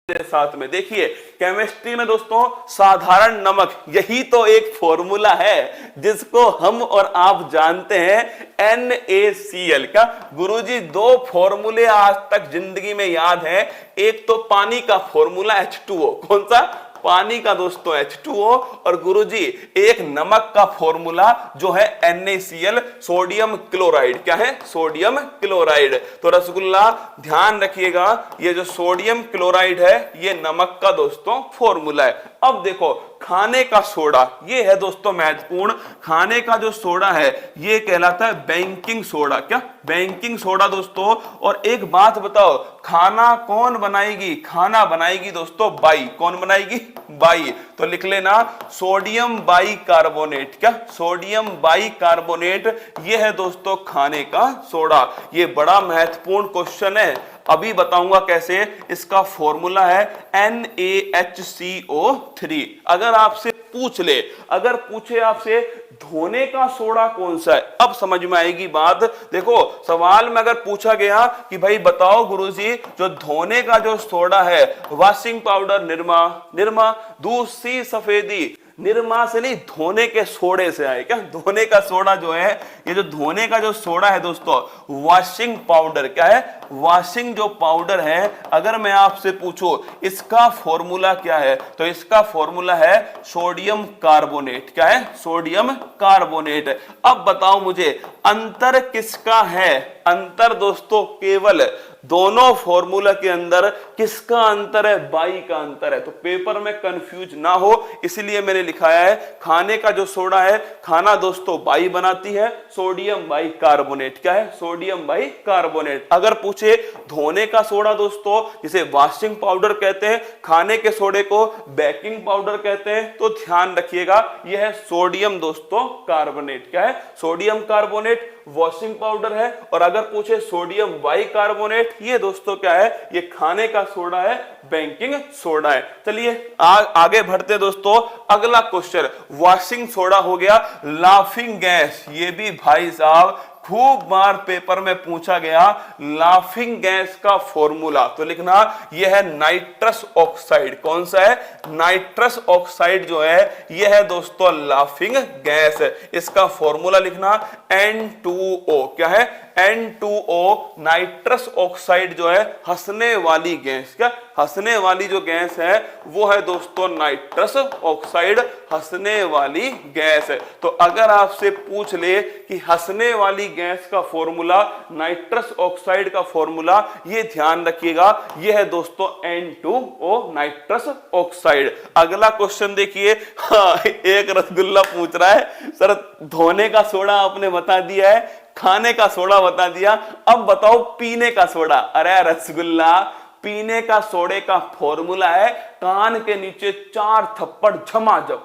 साथ में। देखिए केमिस्ट्री में दोस्तों साधारण नमक यही तो एक फॉर्मूला है जिसको हम और आप जानते हैं NaCl। क्या गुरुजी दो फॉर्मूले आज तक जिंदगी में याद है। एक तो पानी का फॉर्मूला H2O, कौन सा? पानी का दोस्तों H2O। और गुरुजी एक नमक का फॉर्मूला जो है NaCl, सोडियम क्लोराइड। क्या है? Sodium chloride. तो रसगुल्ला ध्यान रखिएगा, ये जो सोडियम क्लोराइड है ये नमक का दोस्तों फॉर्मूला है। अब देखो खाने का सोडा, ये है दोस्तों महत्वपूर्ण। खाने का जो सोडा है ये कहलाता है बेकिंग सोडा। क्या? बेकिंग सोडा दोस्तों। और एक बात बताओ, खाना कौन बनाएगी? खाना बनाएगी दोस्तों बाई। कौन बनाएगी? बाई। तो लिख लेना सोडियम बाइकार्बोनेट। क्या? सोडियम बाइकार्बोनेट, ये है दोस्तों खाने का सोडा। ये बड़ा महत्वपूर्ण क्वेश्चन है, अभी बताऊंगा कैसे। इसका फॉर्मूला है NaHCO3। अगर आपसे पूछ ले, अगर पूछे आपसे धोने का सोडा कौन सा है, अब समझ में आएगी बात। देखो सवाल में अगर पूछा गया कि भाई बताओ गुरुजी जो धोने का जो सोडा है, वॉशिंग पाउडर निरमा, निरमा दूसरी सफेदी, निरमा से नहीं धोने के सोडे से आए। क्या? धोने का सोडा जो है, ये जो धोने का जो सोडा है दोस्तों वॉशिंग पाउडर। क्या है? वॉशिंग जो पाउडर है। अगर मैं आपसे पूछूं इसका फॉर्मूला क्या है, तो इसका फॉर्मूला है सोडियम कार्बोनेट। क्या है? Sodium carbonate. अब बताओ मुझे अंतर किसका है? अंतर दोस्तों केवल दोनों फॉर्मूला के अंदर किसका अंतर है? बाई का अंतर है। तो पेपर में कंफ्यूज ना हो इसलिए मैंने लिखाया है खाने का जो सोडा है, खाना दोस्तों बाई बनाती है, सोडियम बाइकार्बोनेट। क्या है? Sodium bicarbonate. अगर पूछे धोने का सोडा दोस्तों जिसे वॉशिंग पाउडर कहते हैं, खाने के सोडे को बेकिंग पाउडर कहते हैं, तो ध्यान रखिएगा यह है सोडियम दोस्तों कार्बोनेट। क्या है? सोडियम कार्बोनेट वॉशिंग पाउडर है। और अगर पूछे सोडियम बाइकार्बोनेट, ये दोस्तों क्या है? ये खाने का सोडा है, बेकिंग सोडा है। चलिए आगे बढ़ते दोस्तों। अगला क्वेश्चन वॉशिंग सोडा हो गया। लाफिंग गैस, ये भी भाई साहब खूब बार पेपर में पूछा गया। लाफिंग गैस का फॉर्मूला तो लिखना यह है नाइट्रस ऑक्साइड। कौन सा है? नाइट्रस ऑक्साइड जो है यह है दोस्तों लाफिंग गैस। इसका फॉर्मूला लिखना N2O। क्या है? N2O। नाइट्रस ऑक्साइड जो है हंसने वाली गैस। क्या? हंसने वाली जो गैस है वो है दोस्तों नाइट्रस ऑक्साइड, हंसने वाली गैस है। तो अगर आपसे पूछ ले कि हंसने वाली गैस का फॉर्मूला, नाइट्रस ऑक्साइड का फॉर्मूला, ये ध्यान रखिएगा यह है दोस्तों N2O, नाइट्रस ऑक्साइड। अगला क्वेश्चन देखिए। हाँ, एक रसगुल्ला पूछ रहा है सर धोने का सोडा आपने बता दिया है, खाने का सोडा बता दिया, अब बताओ पीने का सोडा। अरे रसगुल्ला, पीने का सोडे का फॉर्मूला है कान के नीचे 4 थप्पड़ झमाझम,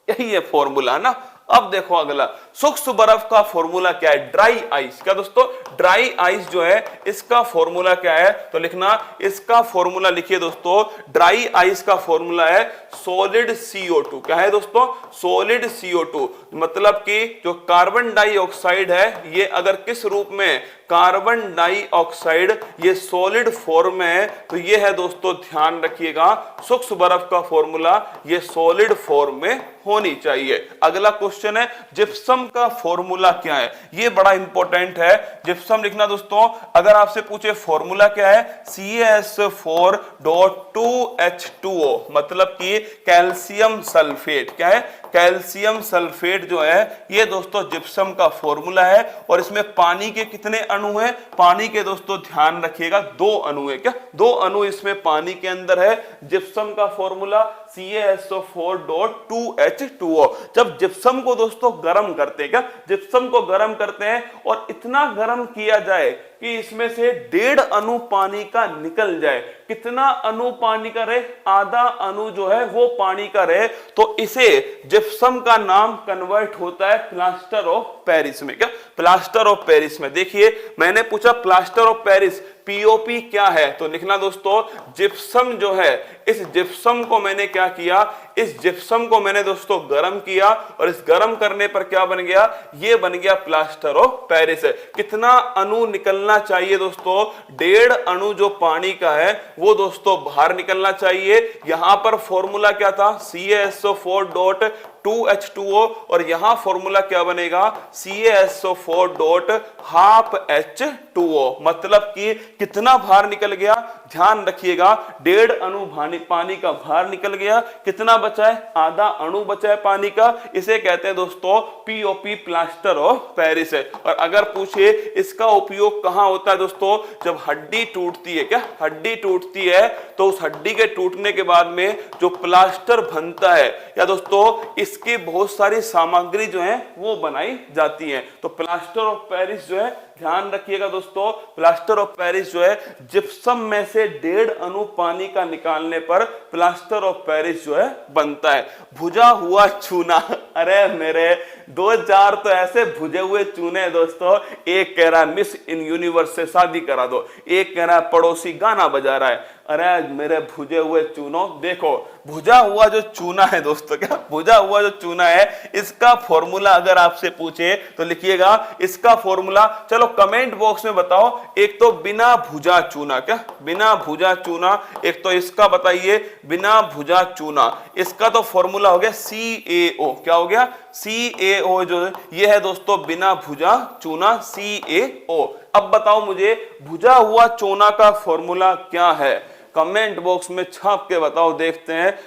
यही है फॉर्मूला ना। अब देखो अगला सूक्ष्म बर्फ का फॉर्मूला क्या है? Dry ice. क्या दोस्तों? ड्राई आइस जो है इसका फॉर्मूला क्या है? तो लिखना इसका फॉर्मूला लिखिए दोस्तों, ड्राई आइस का फॉर्मूला है सॉलिड CO2। क्या है दोस्तों? Solid CO2। मतलब कि जो कार्बन डाइऑक्साइड है ये अगर किस रूप में, कार्बन डाइऑक्साइड, ये सॉलिड फॉर्म में है, तो ये है दोस्तों ध्यान रखिएगा सूक्ष्म बर्फ का फॉर्मूला ये सॉलिड फॉर्म में होनी चाहिए। अगला क्वेश्चन है जिप्सम का फॉर्मूला क्या है? ये बड़ा इंपॉर्टेंट है। जिप्सम लिखना दोस्तों, अगर आपसे पूछे फॉर्मूला क्या है? CaS4.2H2O, मतलब कि कैल्शियम सल्फेट। क्या है? कैल्शियम सल्फेट जो है ये दोस्तों जिप्सम का फॉर्मूला है। और इसमें पानी के कितने अणु हैं? पानी के दोस्तों ध्यान रखिएगा 2 अणु है। क्या? 2 अणु इसमें पानी के अंदर है। जिप्सम का फॉर्मूला CaSO4.2H2O। जब जिप्सम को दोस्तों गर्म करते हैं, क्या जिप्सम को गर्म करते हैं और इतना गर्म किया जाए कि इसमें से 1.5 अणु पानी का निकल जाए, कितना अणु पानी का रहे? आधा अणु जो है वो पानी का रहे, तो इसे जिप्सम का नाम कन्वर्ट होता है प्लास्टर ऑफ पेरिस में। क्या? प्लास्टर ऑफ पेरिस में। देखिए मैंने पूछा प्लास्टर ऑफ पेरिस पीओपी क्या है, तो लिखना दोस्तों जिप्सम जो है, इस जिप्सम को मैंने क्या किया, इस जिप्सम को मैंने दोस्तों गर्म किया और इस गर्म करने पर क्या बन गया, ये बन गया प्लास्टर ऑफ पेरिस। कितना अणु निकलना चाहिए दोस्तों, 1.5 अणु जो पानी का है वो दोस्तों बाहर निकलना चाहिए। यहां पर फॉर्मूला क्या था, CaSO4.2H2O और यहां फॉर्मूला क्या बनेगा, CaSO4.12H2O। मतलब कि कितना बाहर निकल गया, ध्यान रखिएगा 1.5 अणु पानी का बाहर निकल गया, कितना बचा है, आधा अणु बचा है पानी का। इसे कहते हैं दोस्तों पीओपी, प्लास्टर ऑफ पेरिस है। और अगर पूछे इसका उपयोग कहां होता है दोस्तों, जब हड्डी टूटती है, क्या हड्डी टूटती है तो उस हड्डी के टूटने के बाद में जो प्लास्टर बनता है, या दोस्तों इसकी बहुत सारी सामग्री जो है वो बनाई जाती है। तो प्लास्टर ऑफ पेरिस जो है, ध्यान रखिएगा दोस्तों, प्लास्टर ऑफ पेरिस जो है जिप्सम में से 1.5 अणु पानी का निकालने पर प्लास्टर ऑफ पेरिस जो है बनता है। भुजा हुआ चूना, अरे मेरे 2-4 तो ऐसे भुजे हुए चूने हैं दोस्तों। एक कह रहा है मिस इन यूनिवर्स से शादी करा दो, एक कह रहा है पड़ोसी गाना बजा रहा है। अरे मेरे भुजे हुए चूनों, देखो भुजा हुआ जो चूना है दोस्तों, क्या भुजा हुआ जो चूना है, इसका फॉर्मूला अगर आपसे पूछे तो लिखिएगा इसका फॉर्मूला। चलो कमेंट बॉक्स में बताओ, एक तो बिना भुजा चूना, क्या बिना भुजा चूना, एक तो इसका बताइए बिना भुजा चूना। इसका तो फॉर्मूला हो गया CaO, क्या हो गया, CaO जो ये है दोस्तों बिना भुजा चूना, CaO। अब बताओ मुझे भुजा हुआ चूना का फॉर्मूला क्या है, कमेंट बॉक्स में छाप के बताओ, देखते हैं।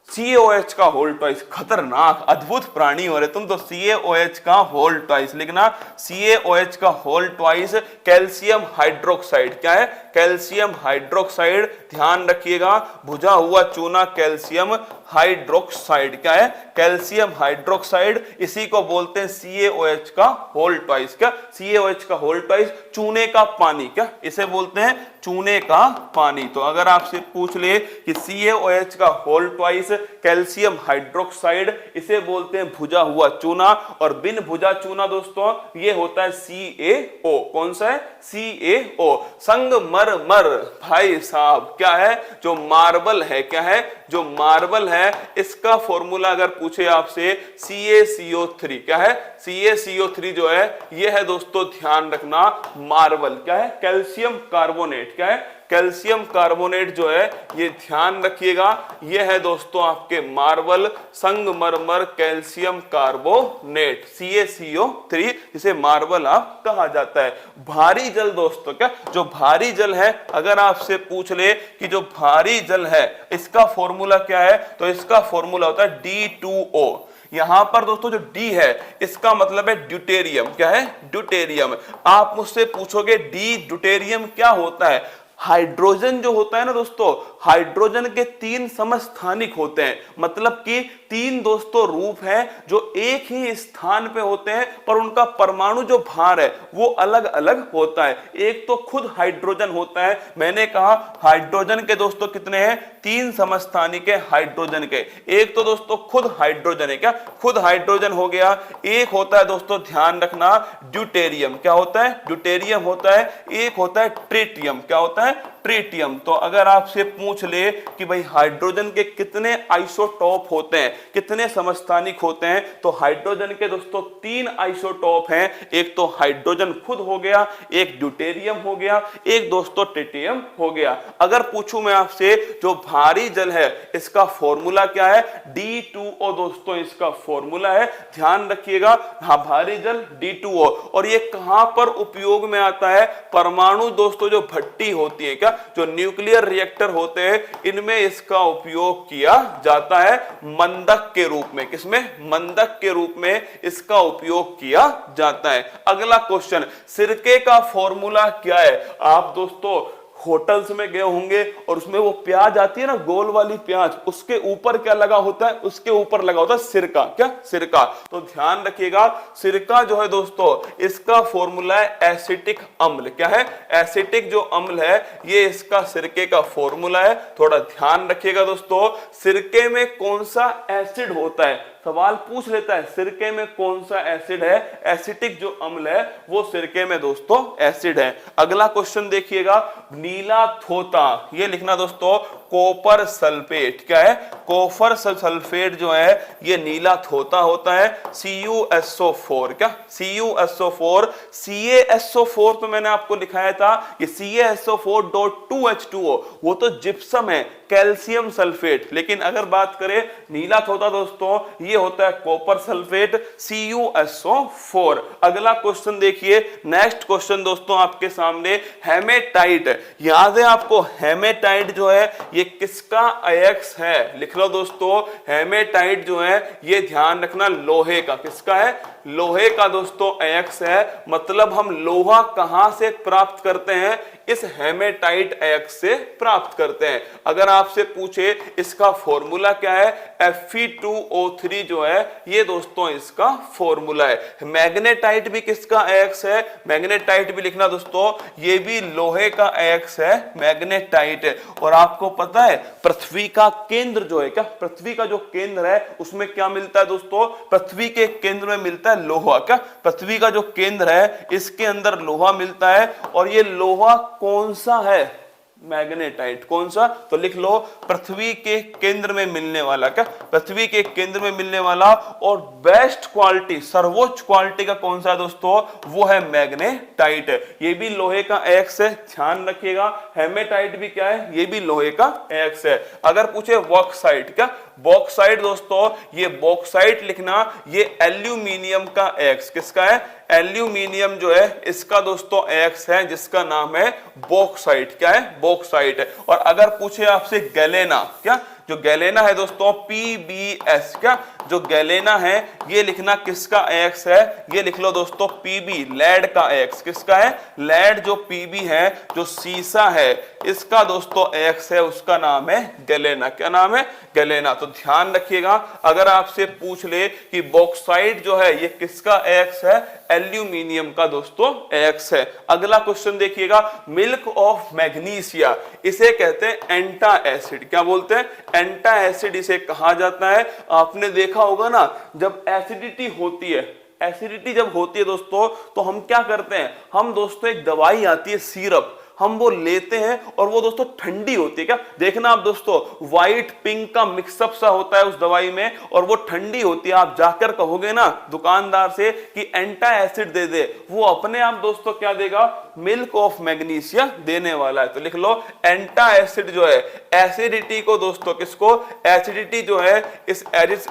CaOH का होल ट्वाइस, खतरनाक अद्भुत प्राणी हो रहे तुम तो। CaOH का होल ट्वाइस लिखना, CaOH का होल ट्वाइस कैल्शियम हाइड्रोक्साइड, क्या है, कैल्शियम हाइड्रोक्साइड। ध्यान रखिएगा भुजा हुआ चूना कैल्शियम हाइड्रोक्साइड, क्या है, कैल्शियम हाइड्रोक्साइड। इसी को बोलते हैं CaOH का होल ट्वाइस, क्या CaOH का होल ट्वाइस, चूने का पानी, क्या इसे बोलते हैं चूने का पानी। तो अगर आपसे पूछ ले कि CaOH का होल ट्वाइस कैल्शियम हाइड्रोक्साइड, इसे बोलते हैं भुजा हुआ चूना। और बिन भुजा चूना दोस्तों ये होता है CaO। कौन सा है, CaO। संगमरमर भाई साहब क्या है, जो मार्बल है, क्या है, जो मार्बल है, इसका फॉर्मूला अगर पूछे आपसे CaCO3, क्या है, CaCO3 जो है ये है दोस्तों, ध्यान रखना मार्बल, क्या है, कैल्शियम कार्बोनेट, क्या है, कैल्शियम कार्बोनेट जो है ये ध्यान रखिएगा, ये है दोस्तों आपके मार्बल, संगमरमर कैल्शियम कार्बोनेट, CaCO3, जिसे मार्बल आप कहा जाता है। भारी जल दोस्तों, क्या जो भारी जल है, अगर आपसे पूछ ले कि जो भारी जल है इसका फॉर्मूला क्या है, तो इसका फॉर्मूला होता है D2O। यहां पर दोस्तों जो D है इसका मतलब है ड्यूटेरियम, क्या है, ड्यूटेरियम। आप मुझसे पूछोगे ड्यूटेरियम क्या होता है, हाइड्रोजन जो होता है ना दोस्तों, हाइड्रोजन के 3 समस्थानिक होते हैं, मतलब कि 3 दोस्तों रूप हैं जो एक ही स्थान पे होते हैं पर उनका परमाणु जो भार है वो अलग अलग होता है। एक तो खुद हाइड्रोजन होता है, मैंने कहा हाइड्रोजन के दोस्तों कितने हैं, 3 समस्थानिक है हाइड्रोजन के। एक तो दोस्तों खुद हाइड्रोजन है, क्या खुद हाइड्रोजन हो गया। एक होता है दोस्तों ध्यान रखना ड्यूटेरियम, क्या होता है, ड्यूटेरियम होता है। एक होता है ट्रिटियम, क्या होता है, ट्रिटियम। तो अगर आपसे पूछ ले कि भाई हाइड्रोजन के कितने आइसोटॉप होते हैं, कितने समस्थानिक होते हैं, तो हाइड्रोजन के दोस्तों 3 आइसोटॉप हैं। एक तो हाइड्रोजन खुद हो गया, एक ड्यूटेरियम हो गया, एक दोस्तों ट्रिटियम हो गया। अगर पूछूं मैं आपसे जो भारी जल है इसका फॉर्मूला क्या है, D2O दोस्तों इसका फॉर्मूला है, ध्यान रखिएगा। हाँ भारी जल D2O। और ये कहां पर उपयोग में आता है, परमाणु दोस्तों जो भट्टी होती है, क्या जो न्यूक्लियर रिएक्टर होते हैं, इनमें इसका उपयोग किया जाता है मंदक के रूप में। किसमें, मंदक के रूप में इसका उपयोग किया जाता है। अगला क्वेश्चन, सिरके का फॉर्मूला क्या है। आप दोस्तों होटल्स में गए होंगे और उसमें वो प्याज आती है ना, गोल वाली प्याज, उसके ऊपर क्या लगा होता है, उसके ऊपर लगा होता है सिरका, क्या सिरका। तो ध्यान रखिएगा सिरका जो है दोस्तों इसका फॉर्मूला है एसिटिक अम्ल, क्या है, एसिटिक जो अम्ल है ये इसका सिरके का फॉर्मूला है। थोड़ा ध्यान रखिएगा दोस्तों, सिरके में कौन सा एसिड होता है, सवाल पूछ लेता है सिरके में कौन सा एसिड है, एसिटिक जो अम्ल है वो सिरके में दोस्तों एसिड है। अगला क्वेश्चन देखिएगा, नीला थोता, ये लिखना दोस्तों कॉपर सल्फेट, क्या है, कॉपर सल्फेट जो है ये नीला थोता होता है, CuSO4, क्या CuSO4, CaSO4 तो मैंने आपको लिखाया था कि CaSO4.2H2O वो तो जिप्सम है, कैल्शियम सल्फेट, लेकिन अगर बात करें नीला थोता दोस्तों ये होता है कॉपर सल्फेट CuSO4। अगला क्वेश्चन देखिए, नेक्स्ट क्वेश्चन दोस्तों आपके सामने, हेमेटाइट, याद है आपको हेमेटाइट जो है ये किसका अयस्क है, लिख लो दोस्तों, हेमेटाइट जो है ये ध्यान रखना लोहे का, किसका है, लोहे का दोस्तों अयस्क है। मतलब हम लोहा कहां से प्राप्त करते हैं, इस हेमेटाइट अयस्क से प्राप्त करते हैं। अगर आपसे पूछे इसका फॉर्मूला क्या है, Fe2O3 जो है ये दोस्तों इसका फॉर्मूला है। मैग्नेटाइट भी किसका अयस्क है, मैग्नेटाइट भी लिखना दोस्तों, ये भी लोहे का अयस्क है मैग्नेटाइट। और आपको पता है पृथ्वी का केंद्र जो है, क्या पृथ्वी का जो केंद्र है उसमें क्या मिलता है दोस्तों, पृथ्वी के केंद्र में मिलता है लोहा, क्या पृथ्वी का जो केंद्र है इसके अंदर लोहा मिलता है। और ये लोहा कौन सा है, मैग्नेटाइट, कौन सा, तो लिख लो पृथ्वी के केंद्र में मिलने वाला, क्या पृथ्वी के केंद्र में मिलने वाला और बेस्ट क्वालिटी, सर्वोच्च क्वालिटी का कौन सा दोस्तों, वो है मैग्नेटाइट। ये भी लोहे का अयस्क है, ध्यान रखिएगा, हेमेटाइट भी क्या है, ये भी लोहे का अयस्क है। अगर पूछे बॉक्साइट, क्या बॉक्साइट दोस्तों, ये बॉक्साइट लिखना, ये एल्यूमिनियम का अयस्क, किसका है, एल्यूमिनियम जो है इसका दोस्तों अयस्क है जिसका नाम है बॉक्साइट, क्या है, बॉक्साइट। और अगर पूछे आपसे गैलेना, क्या जो गैलेना है दोस्तों PbS, क्या जो गैलेना है ये लिखना किसका अयस्क है, ये लिख लो दोस्तों Pb, लेड का अयस्क, किसका है, लेड जो Pb है जो सीसा है इसका दोस्तों अयस्क है, उसका नाम है गैलेना, क्या नाम है, गैलेना। तो ध्यान रखिएगा अगर आपसे पूछ ले कि बॉक्साइट जो है ये किसका अयस्क है, एल्यूमिनियम का दोस्तों अयस्क है। अगला क्वेश्चन देखिएगा, मिल्क ऑफ मैग्नीशिया, इसे कहते हैं एंटा एसिड, क्या बोलते हैं, एंटा एसिड इसे कहा जाता है। आपने देखा होगा ना जब एसिडिटी होती है, एसिडिटी जब होती है दोस्तों तो हम क्या करते हैं, हम दोस्तों एक दवाई आती है सिरप, हम वो लेते हैं और वो दोस्तों ठंडी होती है, क्या देखना आप दोस्तों व्हाइट पिंक का मिक्सअप सा होता है उस दवाई में और वो ठंडी होती है। आप जाकर कहोगे ना दुकानदार से कि एंटा एसिड दे दे, वो अपने आप दोस्तों क्या देगा, मिल्क ऑफ मैग्नीशिया देने वाला है। तो लिख लो एंटा एसिड जो है एसिडिटी को दोस्तों, किसको, एसिडिटी जो है इस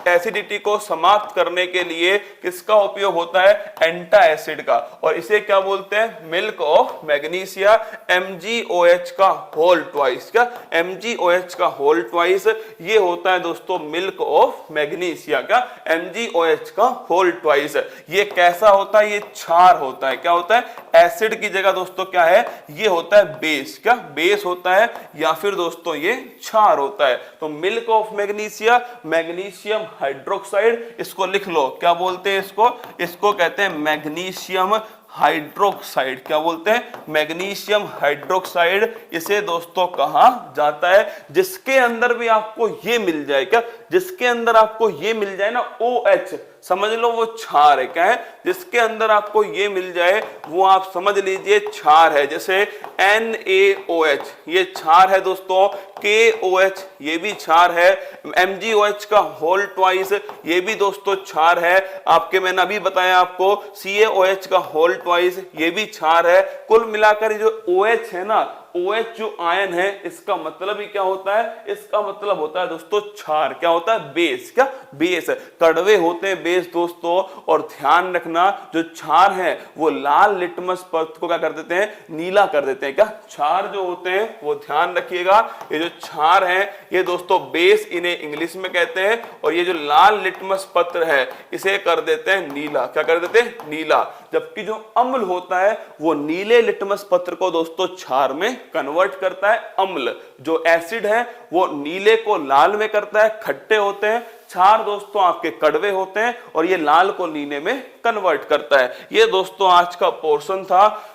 एसिडिटी को समाप्त करने के लिए किसका उपयोग होता है, एंटा एसिड का, और इसे क्या बोलते हैं, मिल्क ऑफ मैग्नीशिया, MgOH का होल ट्वाइस, क्या MgOH का होल ट्वाइस ये होता है दोस्तों मिल्क ऑफ मैग्नीशिया, क्या MgOH का होल ट्वाइस। ये कैसा होता है, ये क्षार होता है, क्या होता है, एसिड की जगह दोस्तों क्या है, ये होता है बेस, क्या बेस होता है या फिर दोस्तों ये क्षार होता है। तो milk of magnesia, magnesium hydroxide, इसको लिख लो, क्या बोलते हैं इसको कहते हैं मैग्नीशियम हाइड्रोक्साइड, क्या बोलते हैं, मैग्नीशियम हाइड्रोक्साइड इसे दोस्तों कहा जाता है। जिसके अंदर भी आपको ये मिल जाए, क्या जिसके अंदर आपको ये मिल जाए ना OH, समझ लो वो क्षार है, क्या है, जिसके अंदर आपको ये मिल जाए वो आप समझ लीजिए क्षार है। जैसे NaOH ये क्षार है दोस्तों, KOH ये भी क्षार है, MgOH का होल ट्वाइस ये भी दोस्तों क्षार है। आपके मैंने अभी बताया आपको CaOH का होल ट्वाइस ये भी क्षार है। कुल मिलाकर जो OH है ना, OH जो आयन है इसका मतलब ही क्या होता है, इसका मतलब होता है दोस्तों क्षार, क्या होता है, बेस, क्या बेस, कड़वे होते हैं बेस दोस्तों। और ध्यान रखना जो क्षार है वो लाल लिटमस पत्र को क्या कर देते हैं, नीला कर देते हैं, क्या क्षार जो होते हैं वो ध्यान रखिएगा, ये जो क्षार है ये दोस्तों बेस इन्हें इंग्लिश में कहते हैं, और ये जो लाल लिटमस पत्र है इसे कर देते हैं नीला, क्या कर देते हैं, नीला। जबकि जो अम्ल होता है वो नीले लिटमस पत्र को दोस्तों क्षार में कन्वर्ट करता है, अम्ल जो एसिड है वो नीले को लाल में करता है, खट्टे होते हैं, क्षार दोस्तों आपके कड़वे होते हैं और ये लाल को नीले में कन्वर्ट करता है। ये दोस्तों आज का पोर्शन था।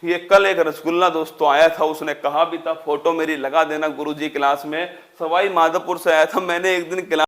ये कल एक रसगुल्ला दोस्तों आया था, उसने कहा भी था फोटो मेरी लगा देना गुरुजी क्लास में, सवाई माधोपुर से आया था, मैंने एक दिन क्लास